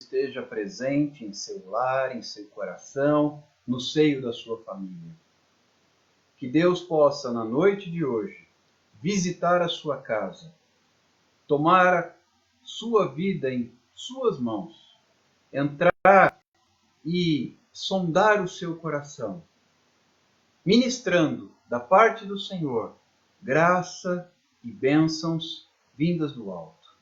esteja presente em seu lar, em seu coração, no seio da sua família. Que Deus possa, na noite de hoje, visitar a sua casa, tomar a sua vida em suas mãos, entrar e sondar o seu coração, ministrando da parte do Senhor graça e bênçãos vindas do alto.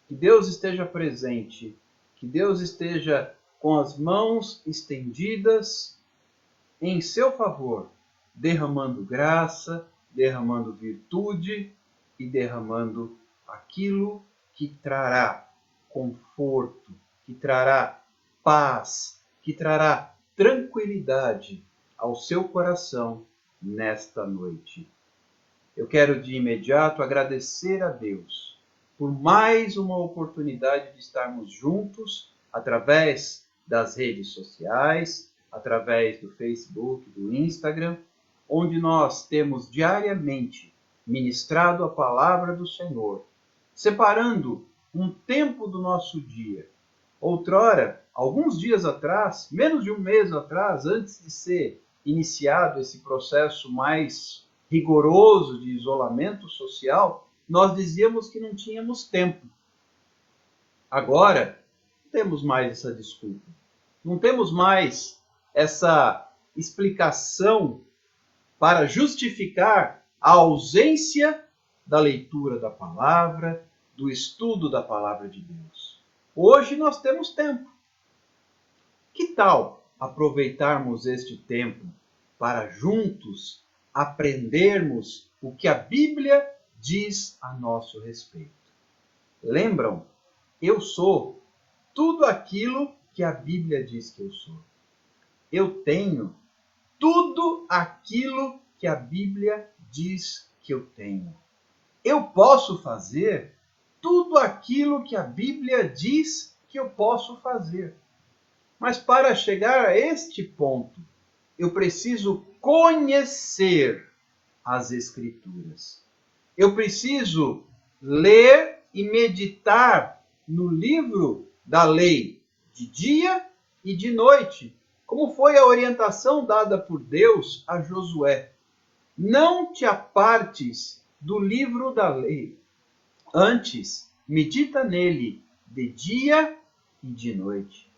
Que Deus esteja presente, que Deus esteja com as mãos estendidas em seu favor, derramando graça, derramando virtude e derramando aquilo que trará conforto, que trará paz, que trará tranquilidade ao seu coração nesta noite. Eu quero de imediato agradecer a Deus por mais uma oportunidade de estarmos juntos através das redes sociais, através do Facebook, do Instagram, onde nós temos diariamente ministrado a palavra do Senhor, separando um tempo do nosso dia. Outrora, alguns dias atrás, menos de um mês atrás, antes de ser iniciado esse processo mais rigoroso de isolamento social, nós dizíamos que não tínhamos tempo. Agora, não temos mais essa desculpa. Não temos mais essa explicação para justificar a ausência da leitura da palavra, do estudo da palavra de Deus. Hoje nós temos tempo. Que tal aproveitarmos este tempo para juntos aprendermos o que a Bíblia diz a nosso respeito? Lembram? Eu sou tudo aquilo que a Bíblia diz que eu sou. Eu tenho tudo aquilo que a Bíblia diz que eu tenho. Eu posso fazer tudo aquilo que a Bíblia diz que eu posso fazer. Mas para chegar a este ponto, eu preciso conhecer as Escrituras. Eu preciso ler e meditar no livro da lei de dia e de noite, como foi a orientação dada por Deus a Josué. Não te apartes do livro da lei. Antes, medita nele de dia e de noite.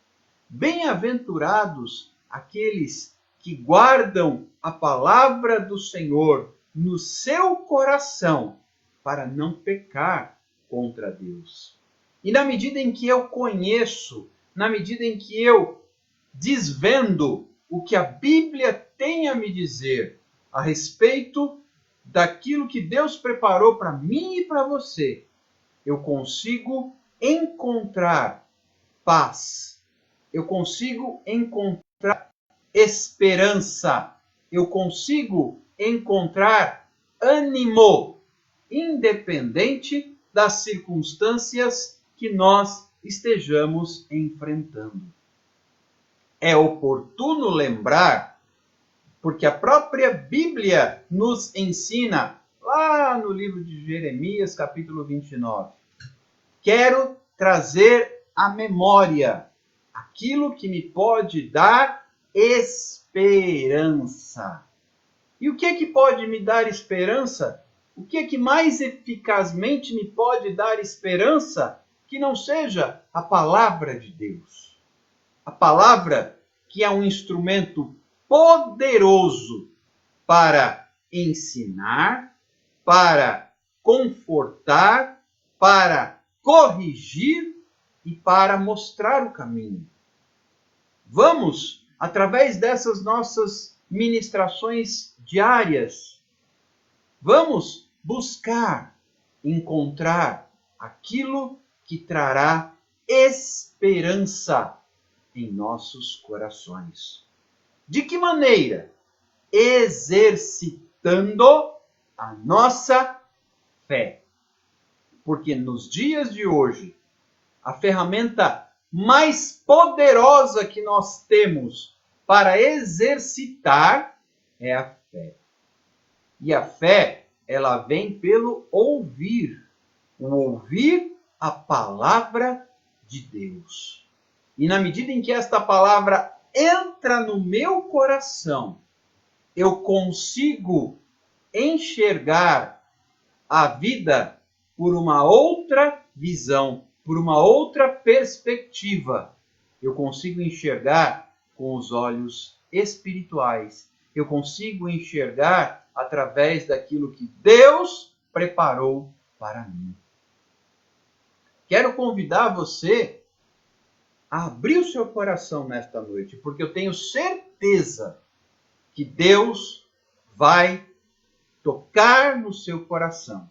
Bem-aventurados aqueles que guardam a palavra do Senhor no seu coração, para não pecar contra Deus. E na medida em que eu conheço, na medida em que eu desvendo o que a Bíblia tem a me dizer a respeito daquilo que Deus preparou para mim e para você, eu consigo encontrar paz, eu consigo encontrar esperança, eu consigo encontrar ânimo, independente das circunstâncias que nós estejamos enfrentando. É oportuno lembrar, porque a própria Bíblia nos ensina, lá no livro de Jeremias, capítulo 29, quero trazer à memória aquilo que me pode dar esperança. E o que é que pode me dar esperança? O que é que mais eficazmente me pode dar esperança que não seja a palavra de Deus? A palavra que é um instrumento poderoso para ensinar, para confortar, para corrigir e para mostrar o caminho. Vamos, através dessas nossas ministrações diárias, vamos buscar encontrar aquilo que trará esperança em nossos corações. De que maneira? Exercitando a nossa fé. Porque nos dias de hoje, a ferramenta mais poderosa que nós temos para exercitar é a fé. E a fé, ela vem pelo ouvir. O ouvir a palavra de Deus. E na medida em que esta palavra entra no meu coração, eu consigo enxergar a vida por uma outra visão, por uma outra perspectiva. Eu consigo enxergar com os olhos espirituais. Eu consigo enxergar através daquilo que Deus preparou para mim. Quero convidar você a abrir o seu coração nesta noite, porque eu tenho certeza que Deus vai tocar no seu coração,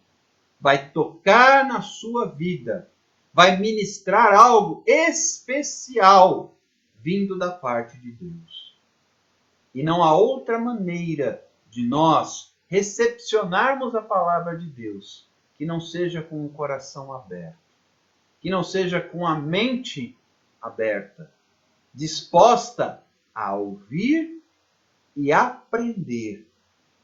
vai tocar na sua vida, vai ministrar algo especial vindo da parte de Deus. E não há outra maneira de nós recepcionarmos a palavra de Deus que não seja com o coração aberto, que não seja com a mente aberta, disposta a ouvir e aprender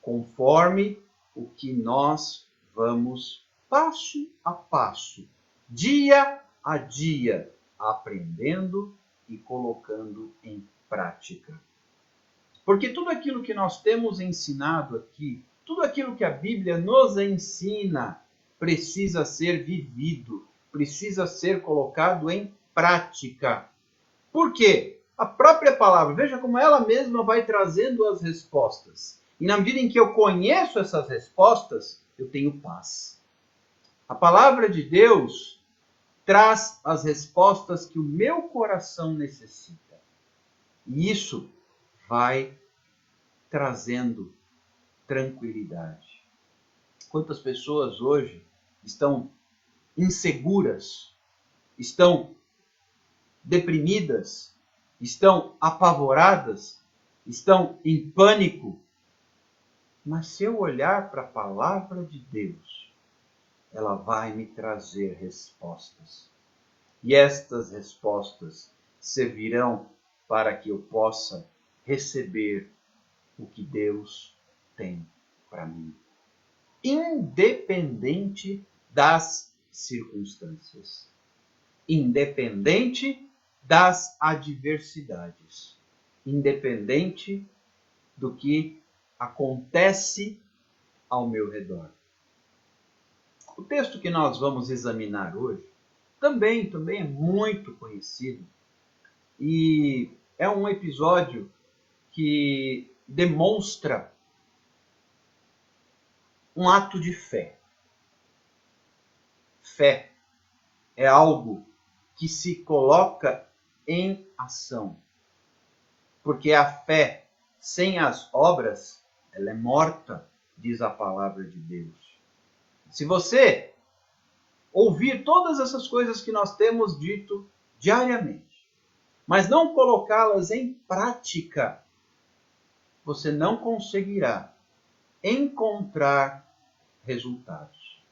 conforme o que nós vamos passo a passo, dia a dia, aprendendo e colocando em prática. Porque tudo aquilo que nós temos ensinado aqui, tudo aquilo que a Bíblia nos ensina, precisa ser vivido, precisa ser colocado em prática. Por quê? A própria palavra, veja como ela mesma vai trazendo as respostas. E na medida em que eu conheço essas respostas, eu tenho paz. A palavra de Deus traz as respostas que o meu coração necessita. E isso vai trazendo tranquilidade. Quantas pessoas hoje estão inseguras, estão deprimidas, estão apavoradas, estão em pânico. Mas se eu olhar para a palavra de Deus, ela vai me trazer respostas. E estas respostas servirão para que eu possa receber o que Deus tem para mim, independente das circunstâncias, independente das adversidades, independente do que acontece ao meu redor. O texto que nós vamos examinar hoje também é muito conhecido e é um episódio que demonstra um ato de fé. Fé é algo que se coloca em ação. Porque a fé sem as obras, ela é morta, diz a palavra de Deus. Se você ouvir todas essas coisas que nós temos dito diariamente, mas não colocá-las em prática, você não conseguirá encontrar resultados.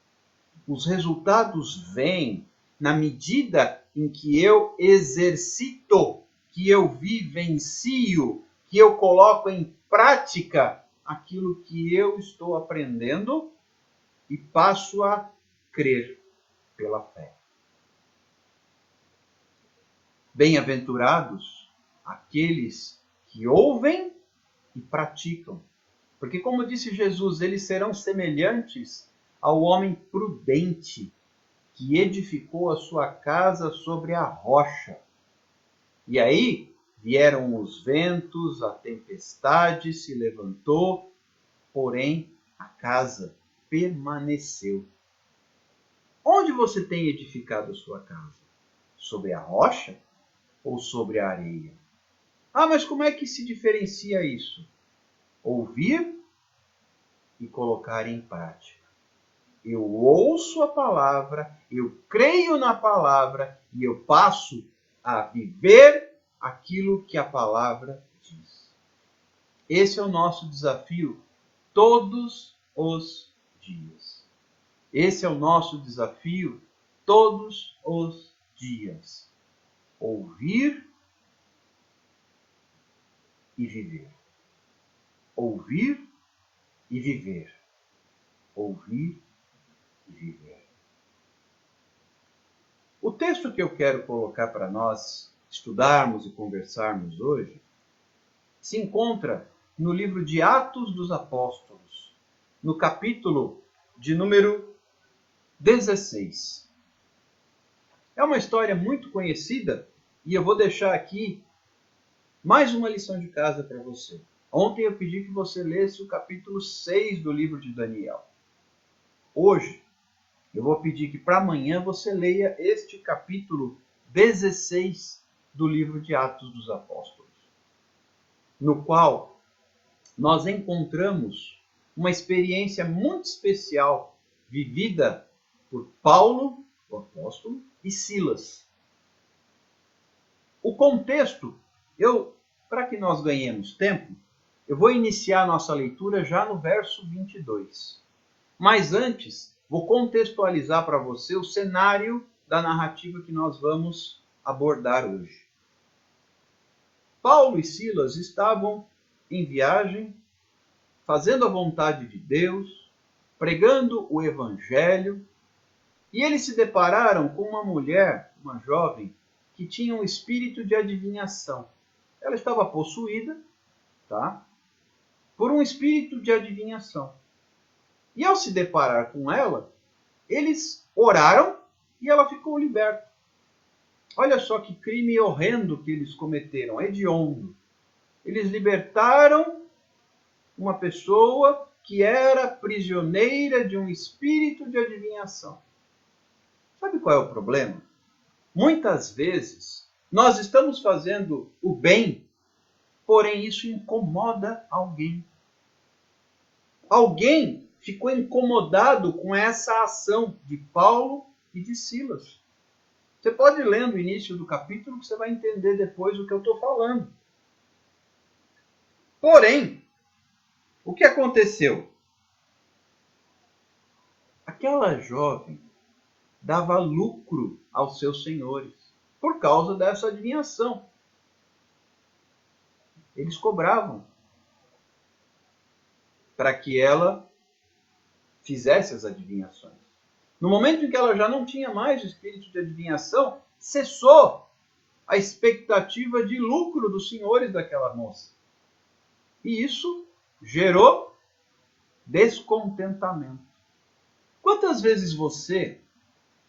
Os resultados vêm na medida em que eu exercito, que eu vivencio, que eu coloco em prática aquilo que eu estou aprendendo e passo a crer pela fé. Bem-aventurados aqueles que ouvem e praticam. Porque, como disse Jesus, eles serão semelhantes ao homem prudente que edificou a sua casa sobre a rocha. E aí vieram os ventos, a tempestade se levantou, porém a casa permaneceu. Onde você tem edificado a sua casa? Sobre a rocha ou sobre a areia? Ah, mas como é que se diferencia isso? Ouvir e colocar em prática. Eu ouço a palavra, eu creio na palavra e eu passo a viver aquilo que a palavra diz. Esse é o nosso desafio todos os dias. Esse é o nosso desafio todos os dias. Ouvir e viver. Ouvir e viver. Ouvir e viver. O texto que eu quero colocar para nós estudarmos e conversarmos hoje se encontra no livro de Atos dos Apóstolos, no capítulo de número 16. É uma história muito conhecida e eu vou deixar aqui mais uma lição de casa para você. Ontem eu pedi que você lesse o capítulo 6 do livro de Daniel. Hoje eu vou pedir que para amanhã você leia este capítulo 16 do livro de Atos dos Apóstolos, no qual nós encontramos uma experiência muito especial vivida por Paulo, o apóstolo, e Silas. O contexto, para que nós ganhemos tempo, eu vou iniciar a nossa leitura já no verso 22. Mas antes, vou contextualizar para você o cenário da narrativa que nós vamos abordar hoje. Paulo e Silas estavam em viagem, fazendo a vontade de Deus, pregando o Evangelho, e eles se depararam com uma mulher, uma jovem, que tinha um espírito de adivinhação. Ela estava possuída, por um espírito de adivinhação. E ao se deparar com ela, eles oraram e ela ficou liberta. Olha só que crime horrendo que eles cometeram, hediondo. Eles libertaram uma pessoa que era prisioneira de um espírito de adivinhação. Sabe qual é o problema? Muitas vezes nós estamos fazendo o bem, porém isso incomoda alguém. Alguém ficou incomodado com essa ação de Paulo e de Silas. Você pode ler no início do capítulo que você vai entender depois o que eu estou falando. Porém, o que aconteceu? Aquela jovem dava lucro aos seus senhores por causa dessa adivinhação. Eles cobravam para que ela fizesse as adivinhações. No momento em que ela já não tinha mais o espírito de adivinhação, cessou a expectativa de lucro dos senhores daquela moça. E isso gerou descontentamento. Quantas vezes você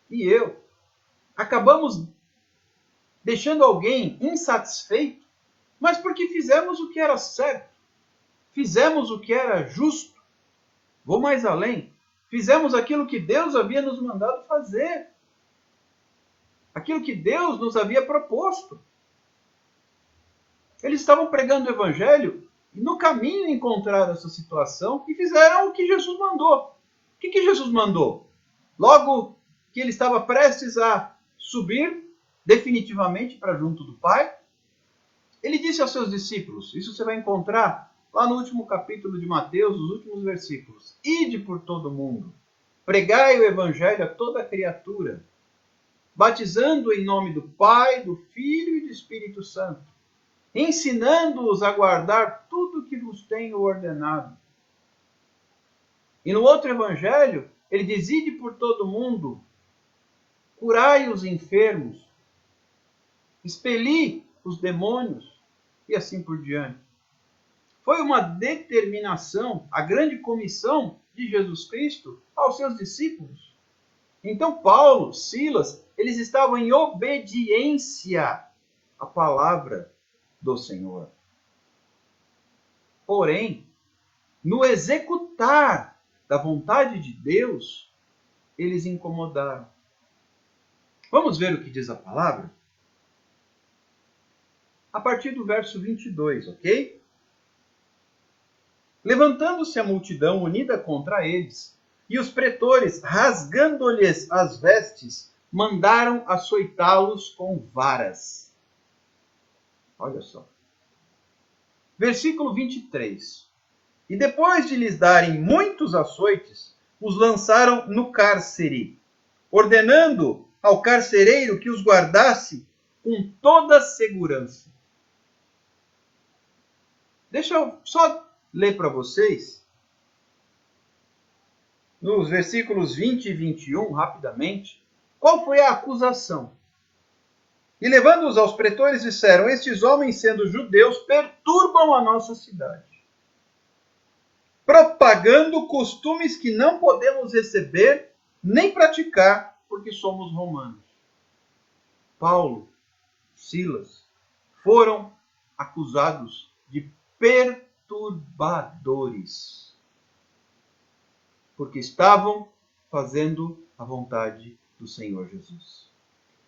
e eu acabamos deixando alguém insatisfeito, mas porque fizemos o que era certo, fizemos o que era justo? Vou mais além. Fizemos aquilo que Deus havia nos mandado fazer. Aquilo que Deus nos havia proposto. Eles estavam pregando o Evangelho e no caminho encontraram essa situação e fizeram o que Jesus mandou. O que Jesus mandou? Logo que ele estava prestes a subir definitivamente para junto do Pai, ele disse aos seus discípulos, isso você vai encontrar lá no último capítulo de Mateus, os últimos versículos. Ide por todo o mundo, pregai o Evangelho a toda criatura, batizando em nome do Pai, do Filho e do Espírito Santo, ensinando-os a guardar tudo o que vos tenho ordenado. E no outro Evangelho, ele diz, ide por todo o mundo, curai os enfermos, expeli os demônios, e assim por diante. Foi uma determinação, a grande comissão de Jesus Cristo aos seus discípulos. Então Paulo, Silas, eles estavam em obediência à palavra do Senhor. Porém, no executar da vontade de Deus, eles incomodaram. Vamos ver o que diz a palavra? A partir do verso 22, ok? Levantando-se a multidão unida contra eles, e os pretores, rasgando-lhes as vestes, mandaram açoitá-los com varas. Olha só. Versículo 23. E depois de lhes darem muitos açoites, os lançaram no cárcere, ordenando ao carcereiro que os guardasse com toda segurança. Deixa eu só ler para vocês, nos versículos 20 e 21, rapidamente, qual foi a acusação. E levando-os aos pretores, disseram: estes homens, sendo judeus, perturbam a nossa cidade, propagando costumes que não podemos receber nem praticar, porque somos romanos. Paulo, Silas, foram acusados de perturbadores, porque estavam fazendo a vontade do Senhor Jesus.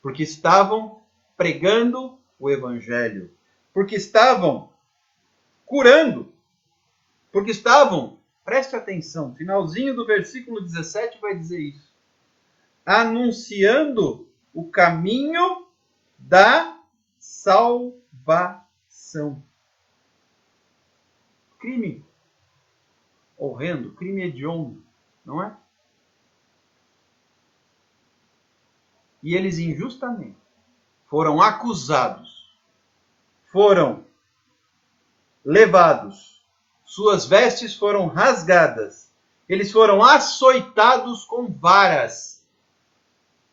Porque estavam pregando o Evangelho. Porque estavam curando. Porque estavam, preste atenção, finalzinho do versículo 17 vai dizer isso. Anunciando o caminho da salvação. Crime horrendo, crime hediondo, não é? E eles injustamente foram acusados, foram levados, suas vestes foram rasgadas, eles foram açoitados com varas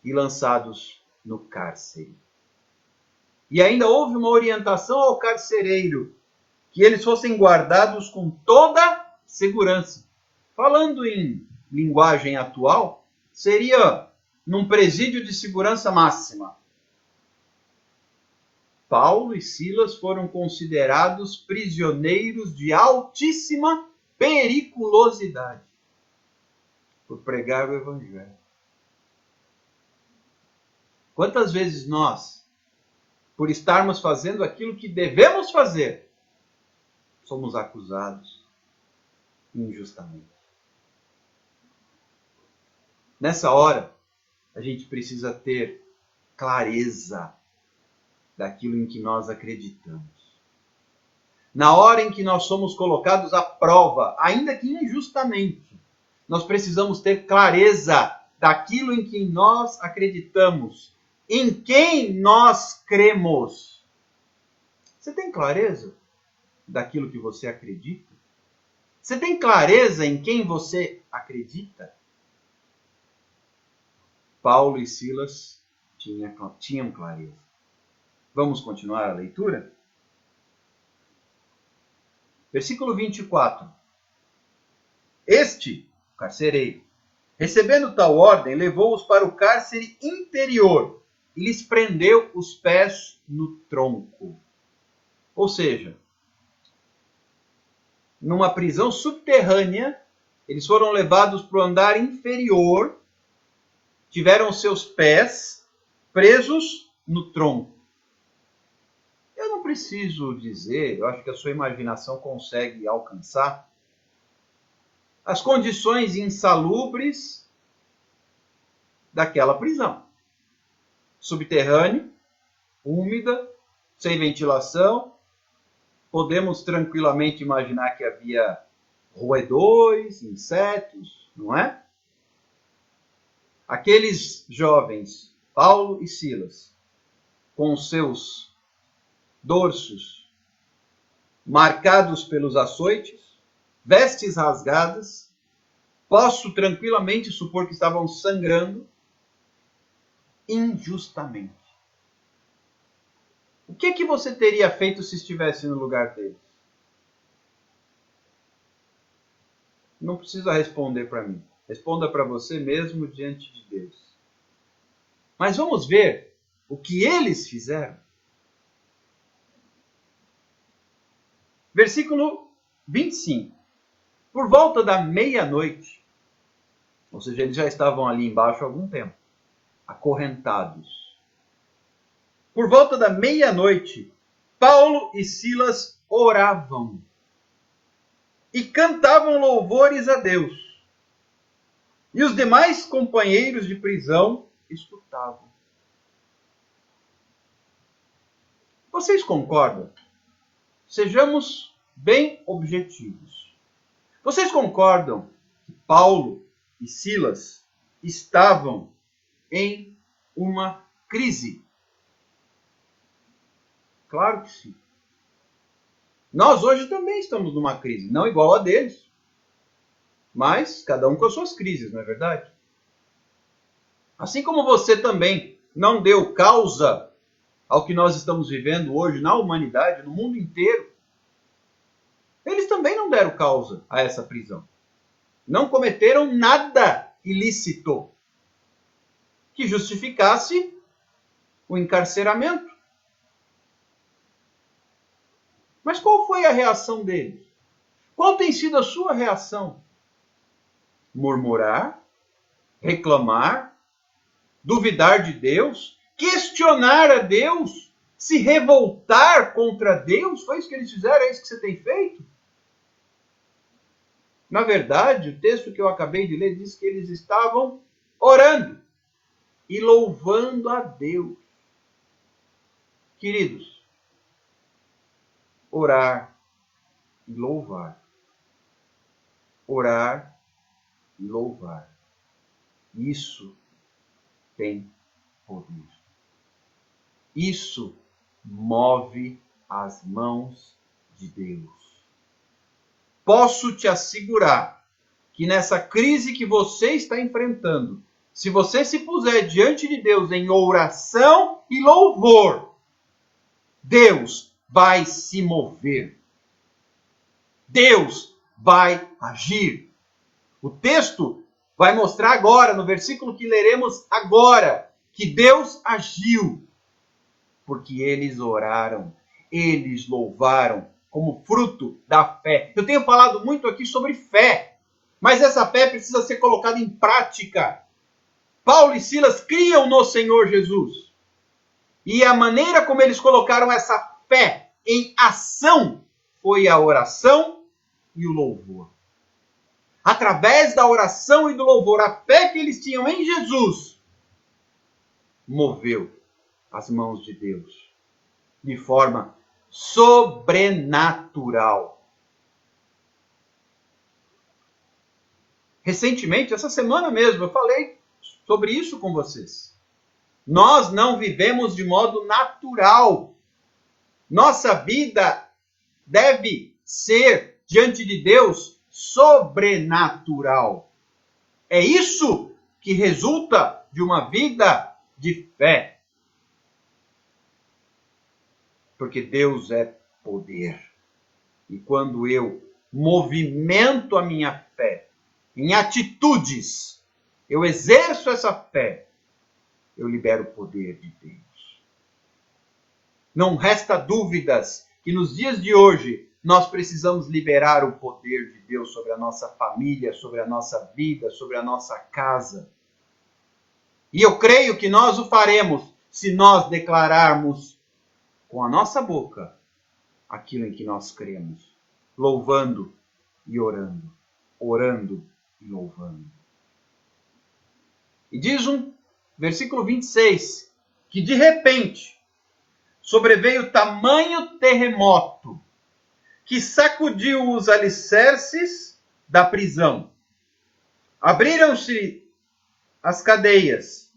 e lançados no cárcere. E ainda houve uma orientação ao carcereiro que eles fossem guardados com toda segurança. Falando em linguagem atual, seria num presídio de segurança máxima. Paulo e Silas foram considerados prisioneiros de altíssima periculosidade por pregar o Evangelho. Quantas vezes nós, por estarmos fazendo aquilo que devemos fazer, somos acusados injustamente? Nessa hora, a gente precisa ter clareza daquilo em que nós acreditamos. Na hora em que nós somos colocados à prova, ainda que injustamente, nós precisamos ter clareza daquilo em que nós acreditamos, em quem nós cremos. Você tem clareza daquilo que você acredita? Você tem clareza em quem você acredita? Paulo e Silas tinham clareza. Vamos continuar a leitura? Versículo 24. Este, carcereiro, recebendo tal ordem, levou-os para o cárcere interior e lhes prendeu os pés no tronco. Ou seja, numa prisão subterrânea, eles foram levados para o andar inferior, tiveram seus pés presos no tronco. Eu não preciso dizer, eu acho que a sua imaginação consegue alcançar as condições insalubres daquela prisão. Subterrâneo, úmida, sem ventilação. Podemos tranquilamente imaginar que havia roedores, insetos, não é? Aqueles jovens, Paulo e Silas, com seus dorsos marcados pelos açoites, vestes rasgadas, posso tranquilamente supor que estavam sangrando injustamente. O que você teria feito se estivesse no lugar deles? Não precisa responder para mim. Responda para você mesmo diante de Deus. Mas vamos ver o que eles fizeram. Versículo 25. Por volta da meia-noite, ou seja, eles já estavam ali embaixo há algum tempo, acorrentados. Por volta da meia-noite, Paulo e Silas oravam e cantavam louvores a Deus. E os demais companheiros de prisão escutavam. Vocês concordam? Sejamos bem objetivos. Vocês concordam que Paulo e Silas estavam em uma crise? Claro que sim. Nós hoje também estamos numa crise, não igual a deles, mas cada um com as suas crises, não é verdade? Assim como você também não deu causa ao que nós estamos vivendo hoje na humanidade, no mundo inteiro, eles também não deram causa a essa prisão. Não cometeram nada ilícito que justificasse o encarceramento. Mas qual foi a reação deles? Qual tem sido a sua reação? Murmurar, reclamar, duvidar de Deus, questionar a Deus, se revoltar contra Deus? Foi isso que eles fizeram? É isso que você tem feito? Na verdade, o texto que eu acabei de ler diz que eles estavam orando e louvando a Deus. Queridos, orar e louvar. Orar e louvar. Isso tem poder. Isso move as mãos de Deus. Posso te assegurar que nessa crise que você está enfrentando, se você se puser diante de Deus em oração e louvor, Deus vai se mover. Deus vai agir. O texto vai mostrar agora, no versículo que leremos agora, que Deus agiu, porque eles oraram, eles louvaram, como fruto da fé. Eu tenho falado muito aqui sobre fé, mas essa fé precisa ser colocada em prática. Paulo e Silas criam no Senhor Jesus. E a maneira como eles colocaram essa fé em ação foi a oração e o louvor. Através da oração e do louvor, a fé que eles tinham em Jesus moveu as mãos de Deus de forma sobrenatural. Recentemente, essa semana mesmo, eu falei sobre isso com vocês. Nós não vivemos de modo natural. Nossa vida deve ser, diante de Deus, sobrenatural. É isso que resulta de uma vida de fé. Porque Deus é poder. E quando eu movimento a minha fé em atitudes, eu exerço essa fé, eu libero o poder de Deus. Não resta dúvidas que nos dias de hoje nós precisamos liberar o poder de Deus sobre a nossa família, sobre a nossa vida, sobre a nossa casa. E eu creio que nós o faremos se nós declararmos com a nossa boca aquilo em que nós cremos, louvando e orando, orando e louvando. E diz versículo 26, que de repente sobreveio tamanho terremoto que sacudiu os alicerces da prisão. Abriram-se as cadeias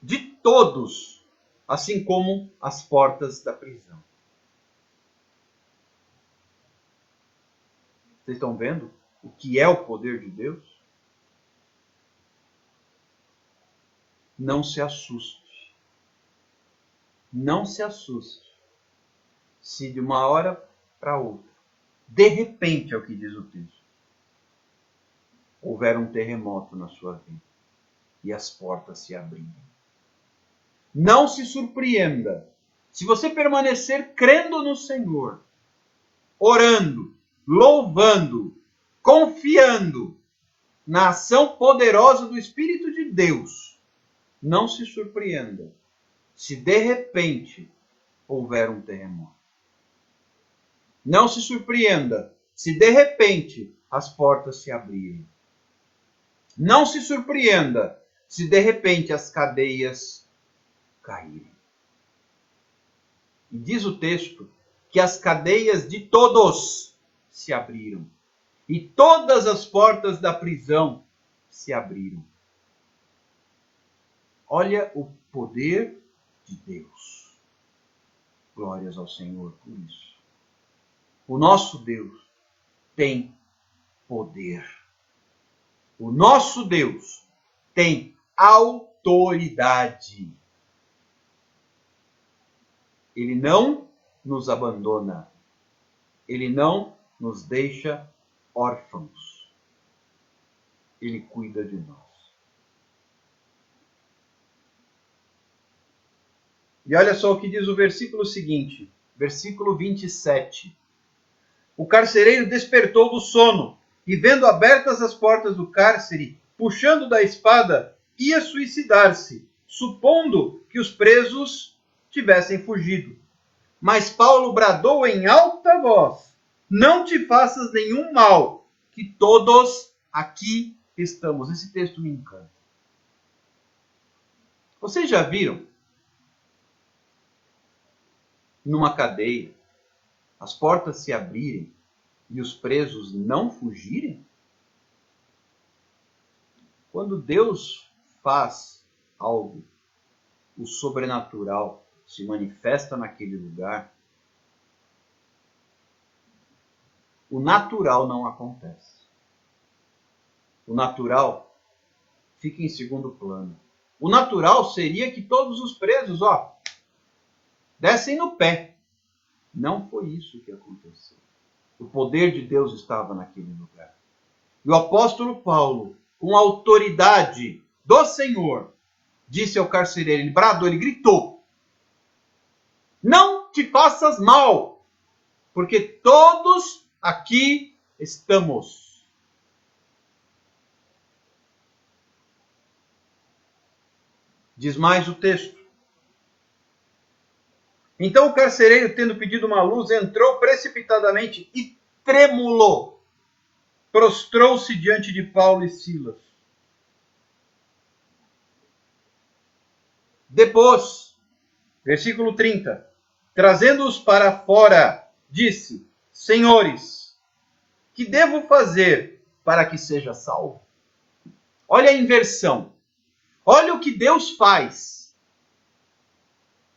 de todos, assim como as portas da prisão. Vocês estão vendo o que é o poder de Deus? Não se assuste. Não se assuste se de uma hora para outra, de repente, é o que diz o texto, houver um terremoto na sua vida e as portas se abrirem. Não se surpreenda se você permanecer crendo no Senhor, orando, louvando, confiando na ação poderosa do Espírito de Deus. Não se surpreenda se de repente houver um terremoto. Não se surpreenda se de repente as portas se abrirem. Não se surpreenda se de repente as cadeias caírem. E diz o texto que as cadeias de todos se abriram. E todas as portas da prisão se abriram. Olha o poder de Deus. Glórias ao Senhor por isso. O nosso Deus tem poder. O nosso Deus tem autoridade. Ele não nos abandona. Ele não nos deixa órfãos. Ele cuida de nós. E olha só o que diz o versículo seguinte, versículo 27. O carcereiro despertou do sono e, vendo abertas as portas do cárcere, puxando da espada, ia suicidar-se, supondo que os presos tivessem fugido. Mas Paulo bradou em alta voz: não te faças nenhum mal, que todos aqui estamos. Esse texto me encanta. Vocês já viram numa cadeia as portas se abrirem e os presos não fugirem? Quando Deus faz algo, o sobrenatural se manifesta naquele lugar, o natural não acontece. O natural fica em segundo plano. O natural seria que todos os presos, dessem no pé. Não foi isso que aconteceu. O poder de Deus estava naquele lugar. E o apóstolo Paulo, com a autoridade do Senhor, disse ao carcereiro, ele bradou, ele gritou: não te faças mal, porque todos aqui estamos. Diz mais o texto. Então o carcereiro, tendo pedido uma luz, entrou precipitadamente e tremulou. Prostrou-se diante de Paulo e Silas. Depois, versículo 30, trazendo-os para fora, disse: senhores, que devo fazer para que seja salvo? Olha a inversão. Olha o que Deus faz.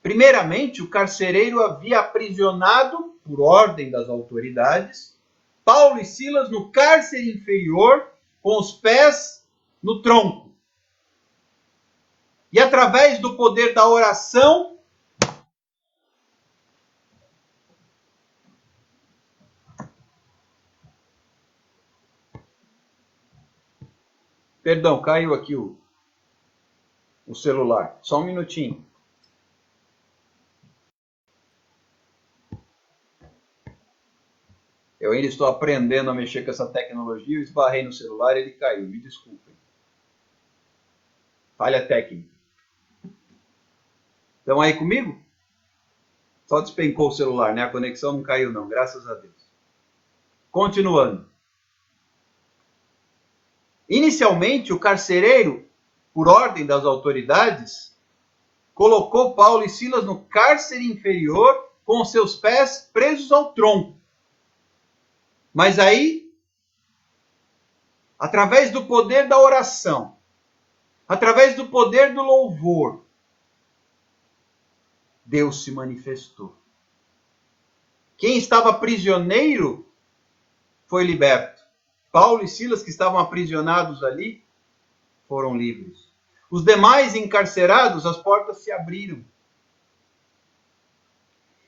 Primeiramente, o carcereiro havia aprisionado, por ordem das autoridades, Paulo e Silas no cárcere inferior, com os pés no tronco. E através do poder da oração, perdão, caiu aqui o celular. Só um minutinho. Eu ainda estou aprendendo a mexer com essa tecnologia, eu esbarrei no celular e ele caiu. Me desculpem. Falha técnica. Estão aí comigo? Só despencou o celular, né? A conexão não caiu não, graças a Deus. Continuando. Inicialmente, o carcereiro, por ordem das autoridades, colocou Paulo e Silas no cárcere inferior com seus pés presos ao tronco. Mas aí, através do poder da oração, através do poder do louvor, Deus se manifestou. Quem estava prisioneiro foi liberto. Paulo e Silas, que estavam aprisionados ali, foram livres. Os demais encarcerados, as portas se abriram.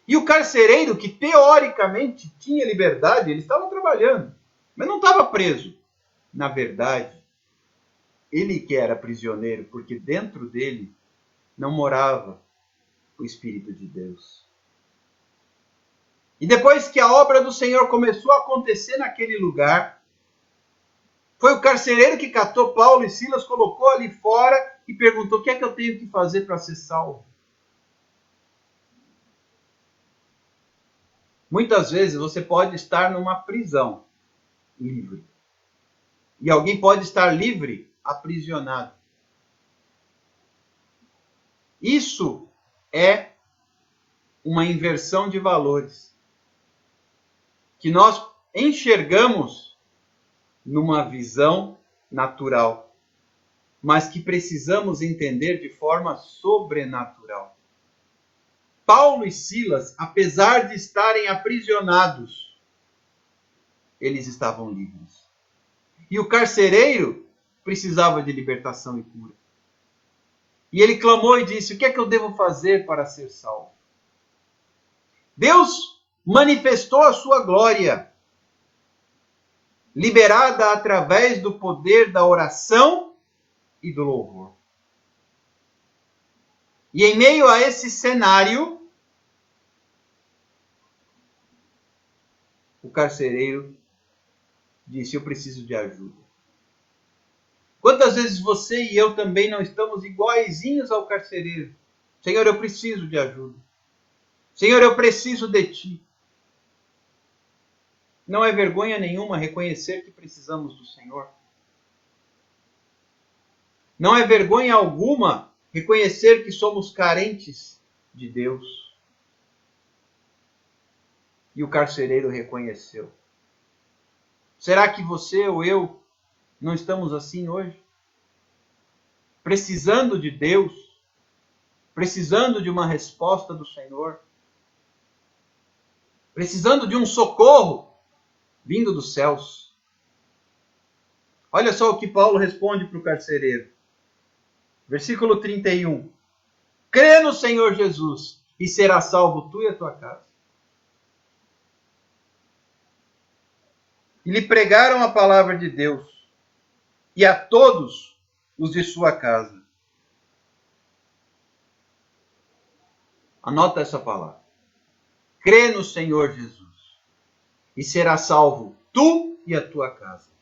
E o carcereiro, que teoricamente tinha liberdade, ele estava trabalhando, mas não estava preso. Na verdade, ele que era prisioneiro, porque dentro dele não morava o Espírito de Deus. E depois que a obra do Senhor começou a acontecer naquele lugar, foi o carcereiro que catou Paulo e Silas, colocou ali fora e perguntou: o que é que eu tenho que fazer para ser salvo? Muitas vezes você pode estar numa prisão livre. E alguém pode estar livre, aprisionado. Isso é uma inversão de valores. Que nós enxergamos numa visão natural, mas que precisamos entender de forma sobrenatural. Paulo e Silas, apesar de estarem aprisionados, eles estavam livres. E o carcereiro precisava de libertação e cura. E ele clamou e disse: o que é que eu devo fazer para ser salvo? Deus manifestou a sua glória, liberada através do poder da oração e do louvor. E em meio a esse cenário, o carcereiro disse: eu preciso de ajuda. Quantas vezes você e eu também não estamos iguaizinhos ao carcereiro? Senhor, eu preciso de ajuda. Senhor, eu preciso de ti. Não é vergonha nenhuma reconhecer que precisamos do Senhor. Não é vergonha alguma reconhecer que somos carentes de Deus. E o carcereiro reconheceu. Será que você ou eu não estamos assim hoje? Precisando de Deus, precisando de uma resposta do Senhor, precisando de um socorro vindo dos céus. Olha só o que Paulo responde para o carcereiro. Versículo 31. Crê no Senhor Jesus e será salvo tu e a tua casa. E lhe pregaram a palavra de Deus e a todos os de sua casa. Anota essa palavra. Crê no Senhor Jesus e será salvo tu e a tua casa.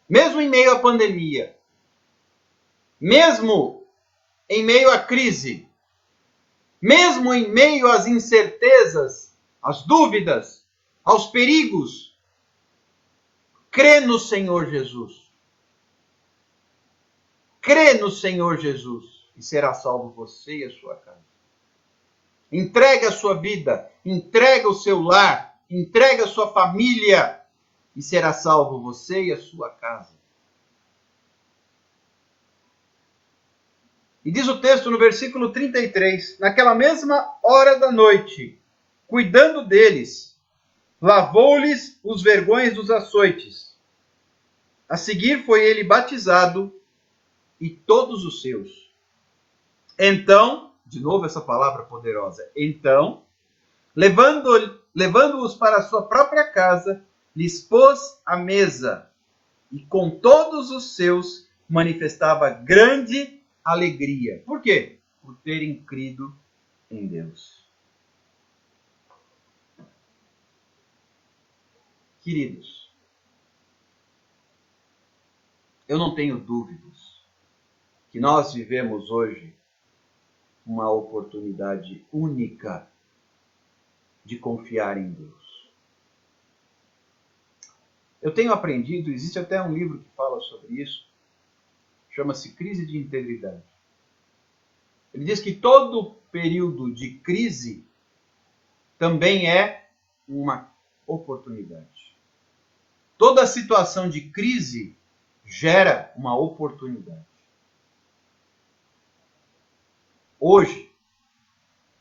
Mesmo em meio à pandemia, mesmo em meio à crise, mesmo em meio às incertezas, às dúvidas, aos perigos, crê no Senhor Jesus. Crê no Senhor Jesus e será salvo você e a sua casa. Entrega a sua vida, entrega o seu lar, entrega a sua família e será salvo você e a sua casa. E diz o texto no versículo 33, naquela mesma hora da noite, cuidando deles, lavou-lhes os vergões dos açoites. A seguir foi ele batizado e todos os seus. Então, de novo essa palavra poderosa, então, levando-os para a sua própria casa, lhes pôs a mesa e com todos os seus manifestava grande alegria. Por quê? Por terem crido em Deus. Queridos, eu não tenho dúvidas que nós vivemos hoje uma oportunidade única de confiar em Deus. Eu tenho aprendido, existe até um livro que fala sobre isso, chama-se Crise de Integridade. Ele diz que todo período de crise também é uma oportunidade. Toda situação de crise gera uma oportunidade. Hoje,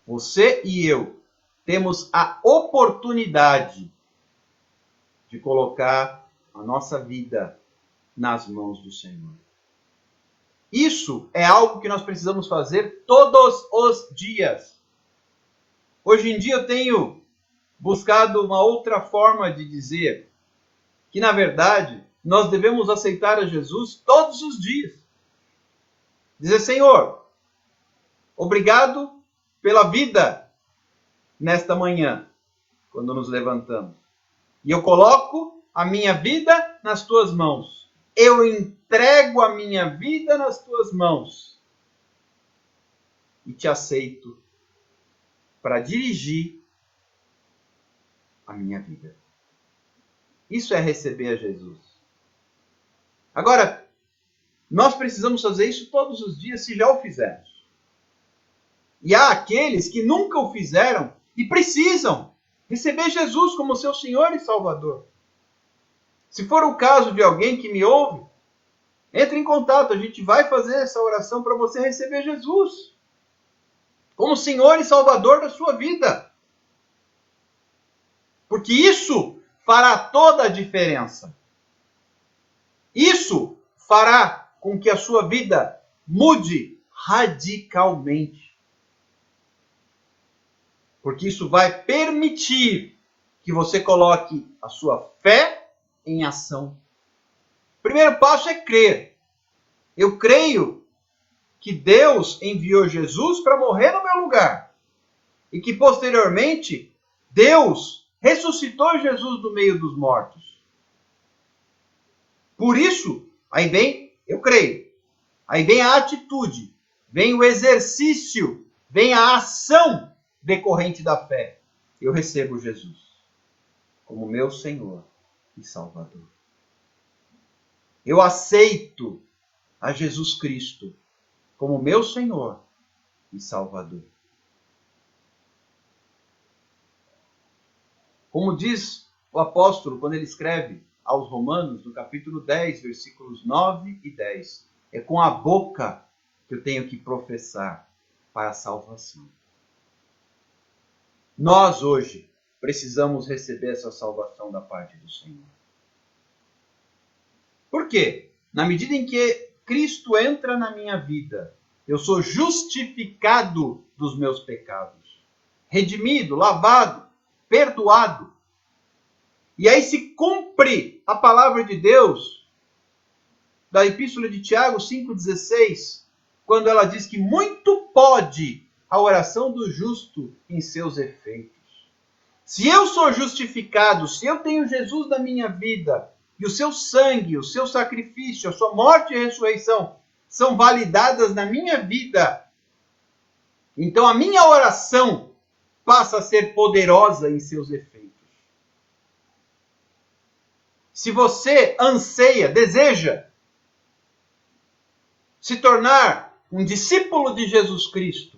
você e eu temos a oportunidade de colocar a nossa vida nas mãos do Senhor. Isso é algo que nós precisamos fazer todos os dias. Hoje em dia eu tenho buscado uma outra forma de dizer que, na verdade, nós devemos aceitar a Jesus todos os dias. Dizer: Senhor, obrigado pela vida nesta manhã, quando nos levantamos. E eu coloco a minha vida nas tuas mãos. Eu entrego a minha vida nas tuas mãos. E te aceito para dirigir a minha vida. Isso é receber a Jesus. Agora, nós precisamos fazer isso todos os dias, se já o fizermos. E há aqueles que nunca o fizeram e precisam receber Jesus como seu Senhor e Salvador. Se for o caso de alguém que me ouve, entre em contato, a gente vai fazer essa oração para você receber Jesus como Senhor e Salvador da sua vida. Porque isso fará toda a diferença. Isso fará com que a sua vida mude radicalmente. Porque isso vai permitir que você coloque a sua fé em ação. O primeiro passo é crer. Eu creio que Deus enviou Jesus para morrer no meu lugar. E que posteriormente Deus ressuscitou Jesus do meio dos mortos. Por isso, aí vem, eu creio. Aí vem a atitude, vem o exercício, vem a ação decorrente da fé. Eu recebo Jesus como meu Senhor e Salvador. Eu aceito a Jesus Cristo como meu Senhor e Salvador. Como diz o apóstolo quando ele escreve aos Romanos, no capítulo 10, versículos 9 e 10, é com a boca que eu tenho que professar para a salvação. Nós hoje precisamos receber essa salvação da parte do Senhor. Por quê? Na medida em que Cristo entra na minha vida, eu sou justificado dos meus pecados, redimido, lavado, perdoado. E aí se cumpre a palavra de Deus da Epístola de Tiago 5,16, quando ela diz que muito pode a oração do justo em seus efeitos. Se eu sou justificado, se eu tenho Jesus na minha vida, e o seu sangue, o seu sacrifício, a sua morte e ressurreição são validadas na minha vida, então a minha oração passa a ser poderosa em seus efeitos. Se você anseia, deseja se tornar um discípulo de Jesus Cristo,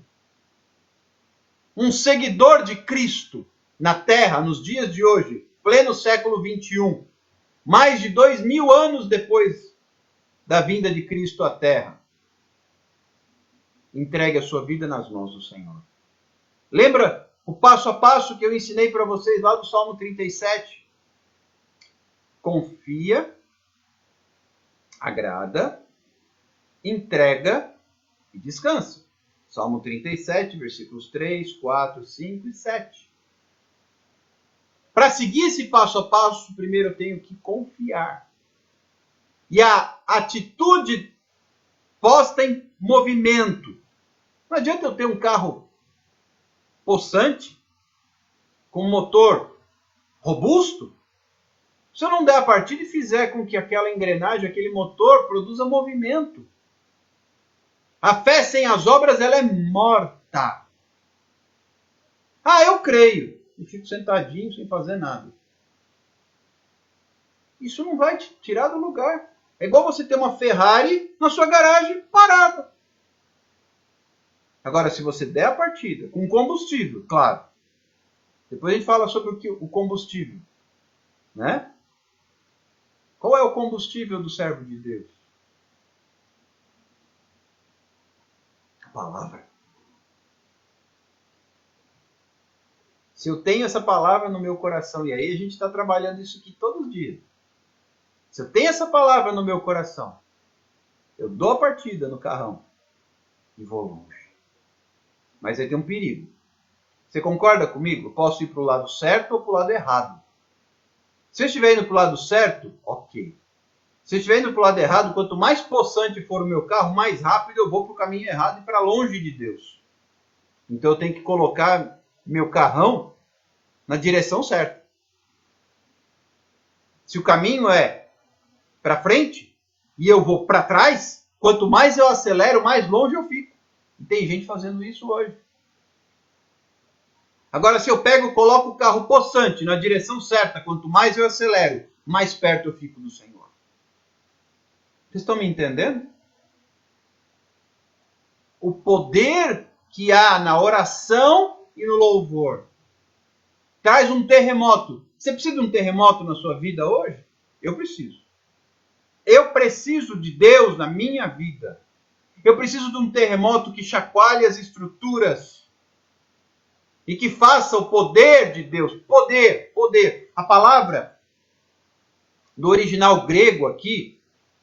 um seguidor de Cristo na Terra, nos dias de hoje, pleno século 21, mais de 2000 anos depois da vinda de Cristo à Terra, entregue a sua vida nas mãos do Senhor. Lembra o passo a passo que eu ensinei para vocês lá do Salmo 37? Confia, agrada, entrega e descansa. Salmo 37, versículos 3, 4, 5 e 7. Para seguir esse passo a passo, primeiro eu tenho que confiar. E a atitude posta em movimento. Não adianta eu ter um carro possante, com motor robusto, se eu não der a partida e fizer com que aquela engrenagem, aquele motor produza movimento. A fé sem as obras, ela é morta. Ah, eu creio. E fico sentadinho sem fazer nada. Isso não vai te tirar do lugar. É igual você ter uma Ferrari na sua garagem parada. Agora, se você der a partida com combustível, claro. Depois a gente fala sobre o combustível. Né? Qual é o combustível do servo de Deus? A palavra. Se eu tenho essa palavra no meu coração, e aí a gente está trabalhando isso aqui todos os dias. Se eu tenho essa palavra no meu coração, eu dou a partida no carrão e vou longe. Mas aí tem um perigo. Você concorda comigo? Eu posso ir para o lado certo ou para o lado errado. Se eu estiver indo para o lado certo, ok. Se eu estiver indo para o lado errado, quanto mais possante for o meu carro, mais rápido eu vou para o caminho errado e para longe de Deus. Então eu tenho que colocar meu carrão na direção certa. Se o caminho é para frente e eu vou para trás, quanto mais eu acelero, mais longe eu fico. E tem gente fazendo isso hoje. Agora, se eu pego e coloco o carro possante na direção certa, quanto mais eu acelero, mais perto eu fico do Senhor. Vocês estão me entendendo? O poder que há na oração e no louvor traz um terremoto. Você precisa de um terremoto na sua vida hoje? Eu preciso. Eu preciso de Deus na minha vida. Eu preciso de um terremoto que chacoalhe as estruturas e que faça o poder de Deus. Poder, poder. A palavra do original grego aqui,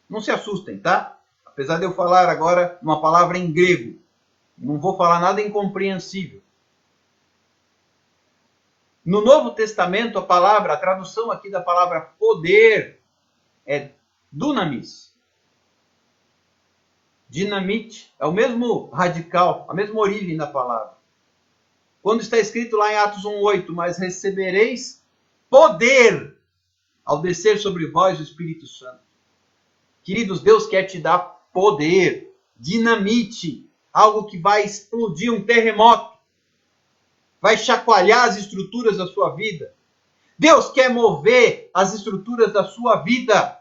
não se assustem, tá? Apesar de eu falar agora uma palavra em grego, não vou falar nada incompreensível. No Novo Testamento, a tradução aqui da palavra poder é dunamis. Dinamite, é o mesmo radical, a mesma origem da palavra. Quando está escrito lá em Atos 1:8, mas recebereis poder ao descer sobre vós o Espírito Santo. Queridos, Deus quer te dar poder, dinamite, algo que vai explodir, um terremoto, vai chacoalhar as estruturas da sua vida. Deus quer mover as estruturas da sua vida.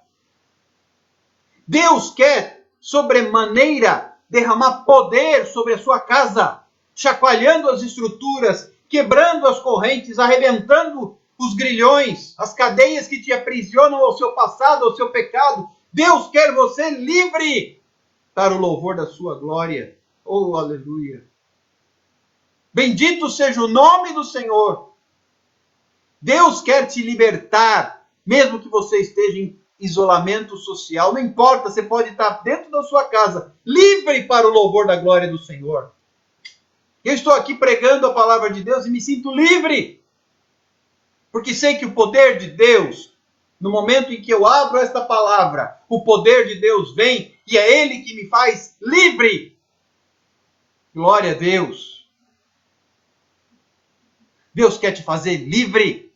Deus quer, sobremaneira, derramar poder sobre a sua casa, chacoalhando as estruturas, quebrando as correntes, arrebentando os grilhões, as cadeias que te aprisionam ao seu passado, ao seu pecado. Deus quer você livre para o louvor da sua glória. Oh, aleluia! Bendito seja o nome do Senhor. Deus quer te libertar, mesmo que você esteja em isolamento social. Não importa, você pode estar dentro da sua casa, livre para o louvor da glória do Senhor. Eu estou aqui pregando a palavra de Deus e me sinto livre, porque sei que o poder de Deus, no momento em que eu abro esta palavra, o poder de Deus vem e é Ele que me faz livre. Glória a Deus. Deus quer te fazer livre.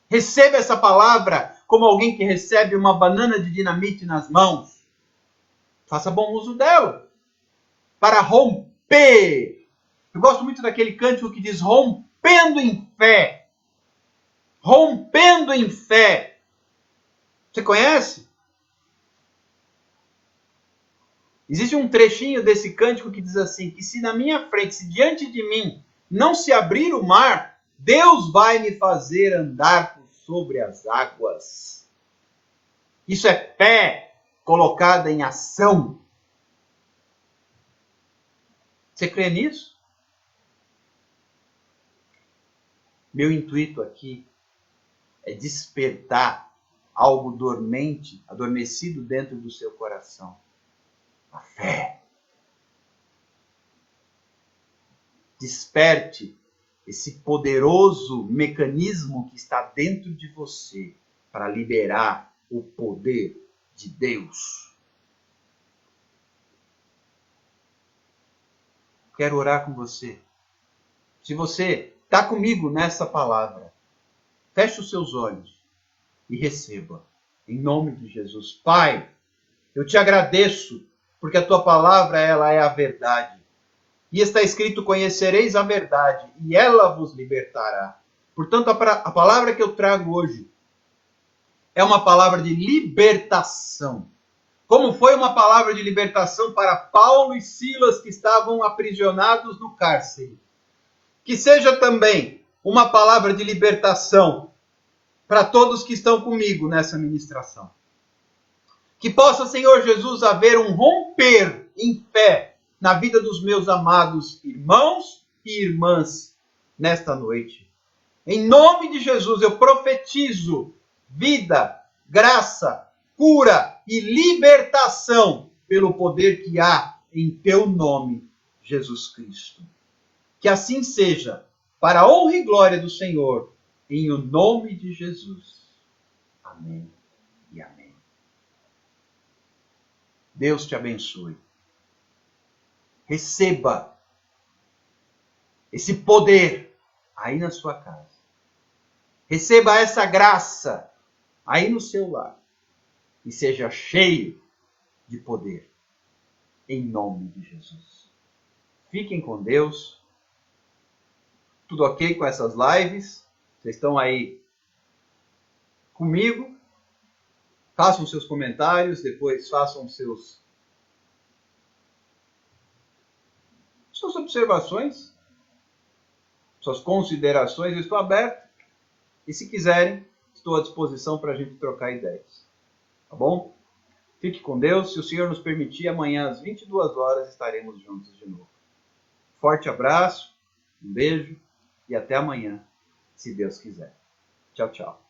Receba essa palavra como alguém que recebe uma banana de dinamite nas mãos. Faça bom uso dela para romper. Eu gosto muito daquele cântico que diz rompendo em fé. Rompendo em fé. Você conhece? Existe um trechinho desse cântico que diz assim, que se na minha frente, se diante de mim, não se abrir o mar, Deus vai me fazer andar por sobre as águas. Isso é fé colocada em ação. Você crê nisso? Meu intuito aqui é despertar algo dormente, adormecido dentro do seu coração. A fé. Desperte esse poderoso mecanismo que está dentro de você para liberar o poder de Deus. Quero orar com você. Se você está comigo nessa palavra, feche os seus olhos e receba, em nome de Jesus. Pai, eu te agradeço, porque a tua palavra ela é a verdade. E está escrito, conhecereis a verdade, e ela vos libertará. Portanto, a palavra que eu trago hoje é uma palavra de libertação. Como foi uma palavra de libertação para Paulo e Silas, que estavam aprisionados no cárcere. Que seja também uma palavra de libertação para todos que estão comigo nessa ministração. Que possa, Senhor Jesus, haver um romper em fé na vida dos meus amados irmãos e irmãs nesta noite. Em nome de Jesus, eu profetizo vida, graça, cura e libertação pelo poder que há em teu nome, Jesus Cristo. Que assim seja, para a honra e glória do Senhor, em o nome de Jesus. Amém e amém. Deus te abençoe. Receba esse poder aí na sua casa. Receba essa graça aí no seu lar. E seja cheio de poder. Em nome de Jesus. Fiquem com Deus. Tudo ok com essas lives? Vocês estão aí comigo? Façam seus comentários, depois façam suas observações, suas considerações. Eu estou aberto. E se quiserem, estou à disposição para a gente trocar ideias. Tá bom? Fique com Deus. Se o Senhor nos permitir, amanhã às 22 horas estaremos juntos de novo. Forte abraço, um beijo e até amanhã, se Deus quiser. Tchau, tchau.